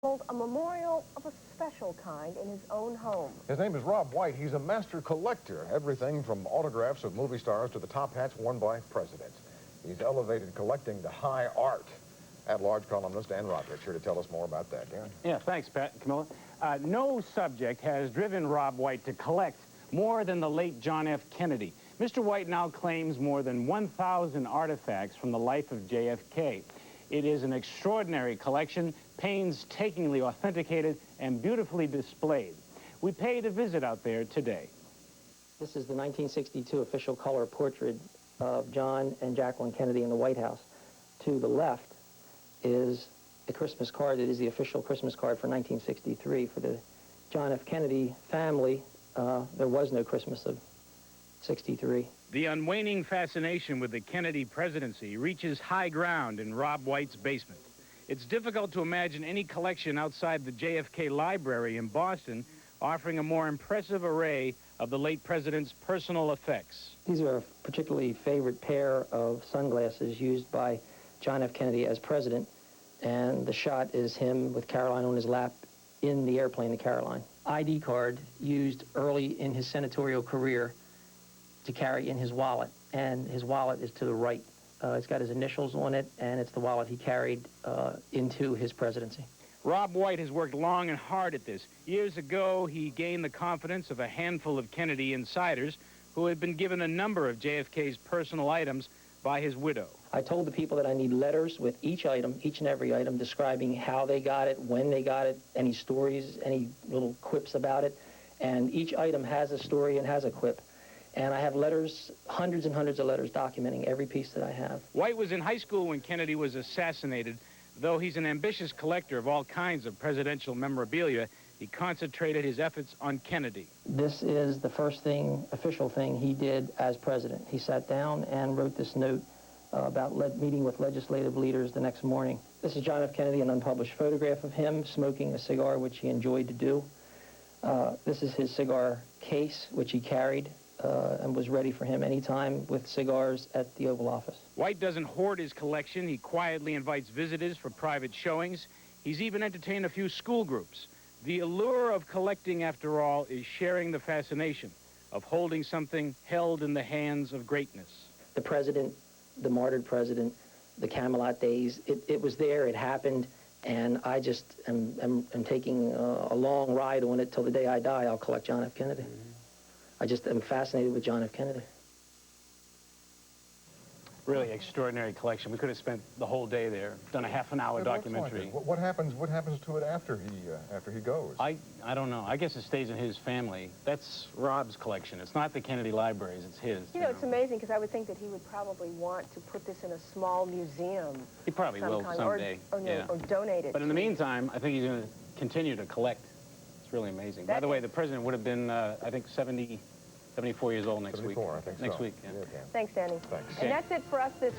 hold a memorial of a special kind in his own home. His name is Rob White. He's a master collector, everything from autographs of movie stars to the top hats worn by presidents. He's elevated collecting to high art. At-large columnist Dan Rodericks here to tell us more about that. Dan? Yeah, thanks, Pat and Camilla. No subject has driven Rob White to collect more than the late John F. Kennedy. Mr. White now claims more than 1,000 artifacts from the life of JFK. It is an extraordinary collection, painstakingly authenticated and beautifully displayed. We paid a visit out there today. This is the 1962 official color portrait of John and Jacqueline Kennedy in the White House. To the left is a Christmas card. It is the official Christmas card for 1963 for the John F. Kennedy family. There was no Christmas of '63. The unwaning fascination with the Kennedy presidency reaches high ground in Rob White's basement. It's difficult to imagine any collection outside the JFK Library in Boston offering a more impressive array of the late president's personal effects. These are a particularly favorite pair of sunglasses used by John F. Kennedy as president, and the shot is him with Caroline on his lap in the airplane, the Caroline. ID card used early in his senatorial career to carry in his wallet, and his wallet is to the right. It's got his initials on it, and it's the wallet he carried into his presidency. Rob White has worked long and hard at this. Years ago, he gained the confidence of a handful of Kennedy insiders who had been given a number of JFK's personal items by his widow. I told the people that I need letters with each item, each and every item, describing how they got it, when they got it, any stories, any little quips about it, and each item has a story and has a quip. And I have letters, hundreds and hundreds of letters documenting every piece that I have. White was in high school when Kennedy was assassinated. Though he's an ambitious collector of all kinds of presidential memorabilia, he concentrated his efforts on Kennedy. This is the first thing, official thing he did as president. He sat down and wrote this note about meeting with legislative leaders the next morning. This is John F. Kennedy, an unpublished photograph of him smoking a cigar, which he enjoyed to do. This is his cigar case, which he carried and was ready for him anytime with cigars at the Oval Office. White doesn't hoard his collection. He quietly invites visitors for private showings. He's even entertained a few school groups. The allure of collecting, after all, is sharing the fascination of holding something held in the hands of greatness. The president, the martyred president, the Camelot days, it was there, it happened, and I just am taking a long ride on it till the day I die. I'll collect John F. Kennedy. I just am fascinated with John F. Kennedy. Really extraordinary collection. We could have spent the whole day there, done a half-an-hour documentary. Like what happens to it after he goes? I don't know. I guess it stays in his family. That's Rob's collection. It's not the Kennedy Libraries. It's his. You know, it's amazing because I would think that he would probably want to put this in a small museum. He probably will someday. Or donate it. But in the meantime, I think he's going to continue to collect. It's really amazing. By the way, the president would have been, I think, 74 years old next week. 74, I think so. Next week, yeah. Thanks, Danny. Thanks. And that's it for us this